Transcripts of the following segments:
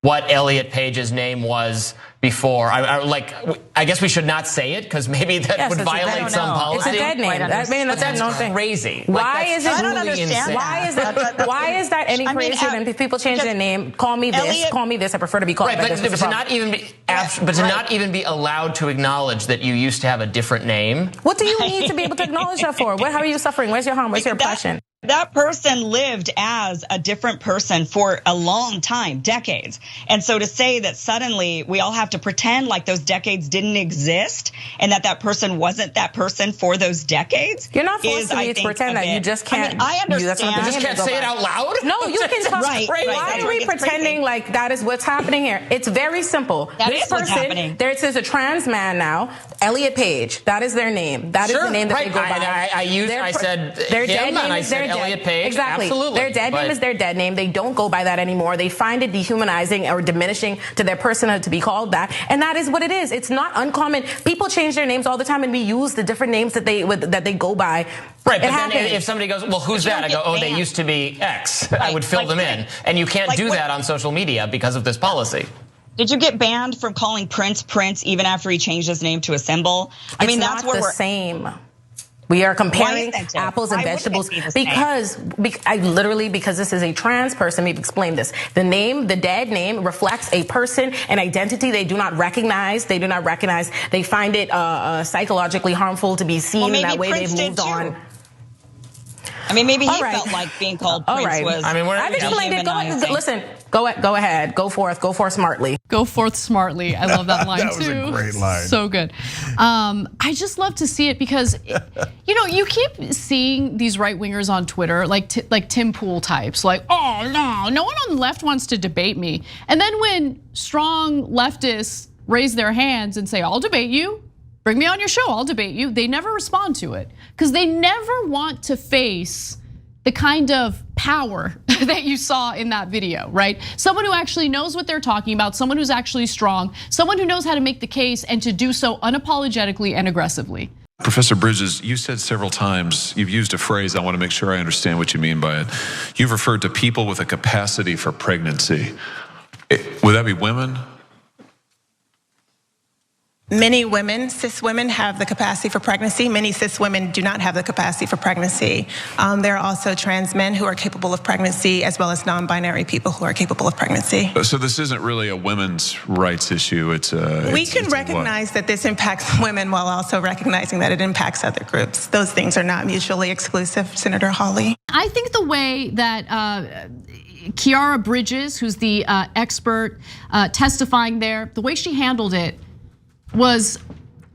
what Elliot Page's name was before. I guess we should not say it because maybe that would violate some policy. It's a dead name. That's crazy. Why is it? I don't understand. Why is that any crazier than people change their name? Call me this. Call me this. I prefer to be called right, this. But to not even be allowed to acknowledge that you used to have a different name. What do you need to be able to acknowledge that for? How are you suffering? Where's your harm? Where's your oppression? That person lived as a different person for a long time, decades. And so to say that suddenly we all have to pretend like those decades didn't exist and that person wasn't that person for those decades. You're not forced to pretend that. You just can't. I understand. You just can't say it out loud? No, you can talk. Right. Why are we pretending like that is what's happening here? It's very simple. That is what's happening. There's a trans man now, Elliot Page. That is their name. That is the name that they go by. I said him and I said Elliot Page. Exactly. Absolutely. Their dead name is their dead name. They don't go by that anymore. They find it dehumanizing or diminishing to their personhood to be called that. And that is what it is. It's not uncommon. People change their names all the time and we use the different names that they go by. Right, but then if somebody goes, well, who's that? I go, oh, they used to be X. I would fill them in. And you can't do that on social media because of this policy. Did you get banned from calling Prince even after he changed his name to a symbol? I mean, that's where we're same. We are comparing apples and vegetables because this is a trans person. We've explained this. The dead name reflects a person, an identity they do not recognize. They find it psychologically harmful to be seen in that way. They've moved on. I mean, maybe he felt like being called Prince was. I mean, I've explained it. Listen, go ahead. Go forth smartly. Go forth smartly. I love that line too. That was a great line. So good. I just love to see it because, you keep seeing these right wingers on Twitter, like Tim Pool types, like, oh no one on the left wants to debate me. And then when strong leftists raise their hands and say, I'll debate you. Bring me on your show, I'll debate you. They never respond to it because they never want to face the kind of power that you saw in that video, right? Someone who actually knows what they're talking about, someone who's actually strong, someone who knows how to make the case and to do so unapologetically and aggressively. Professor Bridges, you said several times, you've used a phrase, I want to make sure I understand what you mean by it. You've referred to people with a capacity for pregnancy. Would that be women? Many women, cis women, have the capacity for pregnancy. Many cis women do not have the capacity for pregnancy. There are also trans men who are capable of pregnancy, as well as non-binary people who are capable of pregnancy. So this isn't really a women's rights issue. We can recognize that this impacts women while also recognizing that it impacts other groups. Those things are not mutually exclusive, Senator Hawley. I think the way that Kiara Bridges, who's the expert testifying there, the way she handled it was,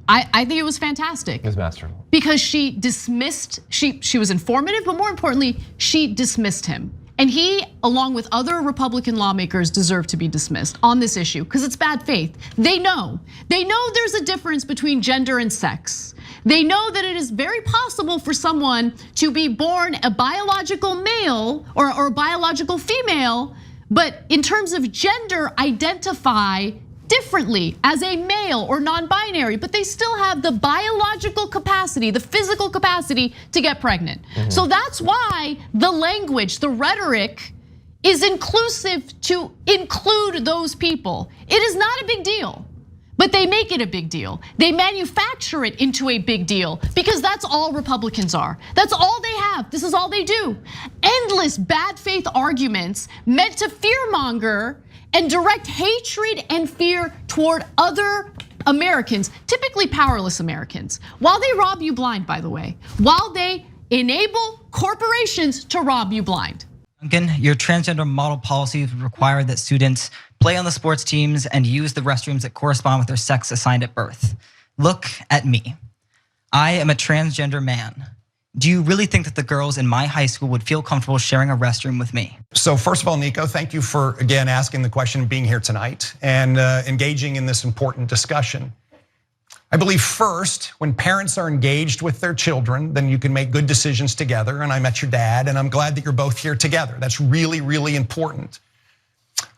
I think it was fantastic. It was masterful. Because she dismissed, she was informative, but more importantly, she dismissed him. And he, along with other Republican lawmakers, deserve to be dismissed on this issue because it's bad faith. They know there's a difference between gender and sex. They know that it is very possible for someone to be born a biological male or a biological female, but in terms of gender, identify differently as a male or non-binary, but they still have the biological capacity, the physical capacity to get pregnant. So that's why the language, the rhetoric is inclusive to include those people. It is not a big deal, but they make it a big deal. They manufacture it into a big deal because that's all Republicans are. That's all they have. This is all they do. Endless bad faith arguments meant to fearmonger and direct hatred and fear toward other Americans, typically powerless Americans, while they rob you blind, by the way, while they enable corporations to rob you blind. Duncan, your transgender model policies require that students play on the sports teams and use the restrooms that correspond with their sex assigned at birth. Look at me. I am a transgender man. Do you really think that the girls in my high school would feel comfortable sharing a restroom with me? So first of all, Nico, thank you for, again, asking the question, being here tonight and engaging in this important discussion. I believe first, when parents are engaged with their children, then you can make good decisions together. And I met your dad, and I'm glad that you're both here together. That's really, really important.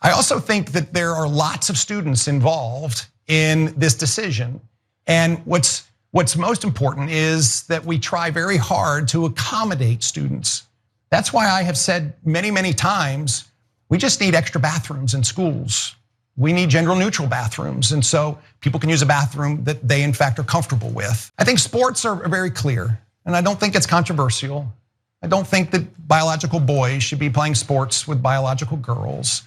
I also think that there are lots of students involved in this decision. And what's most important is that we try very hard to accommodate students. That's why I have said many, many times We just need extra bathrooms in schools. We need gender neutral bathrooms. And so people can use a bathroom that they in fact are comfortable with. I think sports are very clear, and I don't think it's controversial. I don't think that biological boys should be playing sports with biological girls.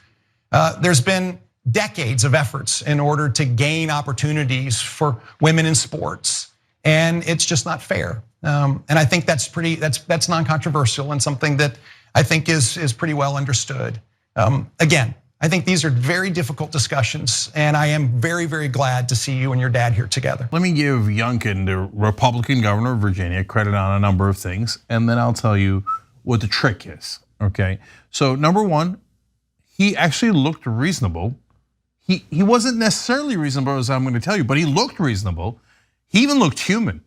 There's been decades of efforts in order to gain opportunities for women in sports, and it's just not fair. And I think that's non-controversial and something that I think is pretty well understood. Again, I think these are very difficult discussions, and I am very, very glad to see you and your dad here together. Let me give Duncan, the Republican governor of Virginia, credit on a number of things, and then I'll tell you what the trick is, okay? So number one, he actually looked reasonable. He wasn't necessarily reasonable, as I'm gonna tell you, but he looked reasonable. He even looked human.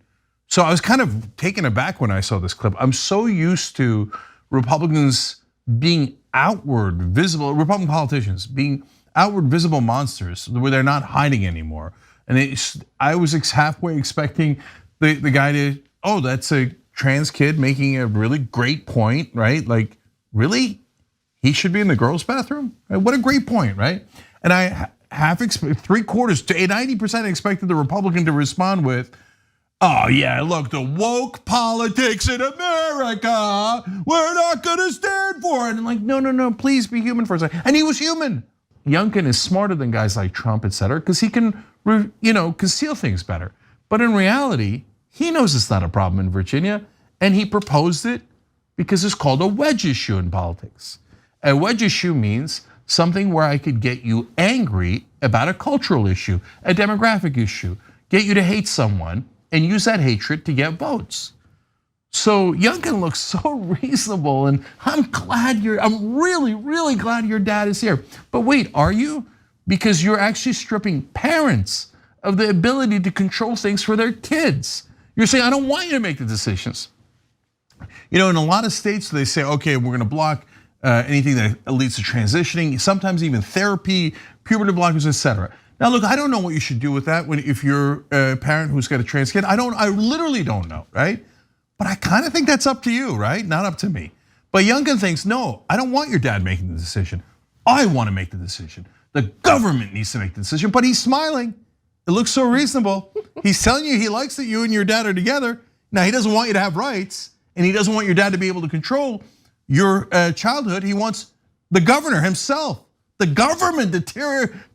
So I was kind of taken aback when I saw this clip. I'm so used to Republicans being outward visible, Republican politicians being outward visible monsters where they're not hiding anymore. And I was halfway expecting the guy to, oh, that's a trans kid making a really great point, right? Like, really? He should be in the girls' bathroom? What a great point, right? And I three-quarters to 90% expected the Republican to respond with, oh yeah, look, the woke politics in America, we're not gonna stand for it. And I'm like, no, please be human for a second. And he was human. Duncan is smarter than guys like Trump, et cetera, because he can conceal things better. But in reality, he knows it's not a problem in Virginia, and he proposed it because it's called a wedge issue in politics. A wedge issue means something where I could get you angry about a cultural issue, a demographic issue, get you to hate someone, and use that hatred to get votes. So Duncan looks so reasonable, and I'm really, really glad your dad is here. But wait, are you? Because you're actually stripping parents of the ability to control things for their kids. You're saying, I don't want you to make the decisions. In a lot of states, they say, okay, we're gonna block anything that leads to transitioning, sometimes even therapy, puberty blockers, et cetera. Now look, I don't know what you should do with that if you're a parent who's got a trans kid. I literally don't know, right? But I kind of think that's up to you, right? Not up to me. But Duncan thinks, no, I don't want your dad making the decision. I want to make the decision. The government needs to make the decision, but he's smiling. It looks so reasonable. He's telling you he likes that you and your dad are together. Now he doesn't want you to have rights, and he doesn't want your dad to be able to control your childhood. He wants the governor himself, the government, the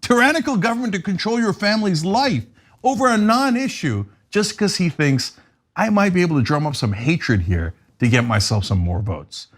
tyrannical government, to control your family's life over a non-issue, just because he thinks I might be able to drum up some hatred here to get myself some more votes.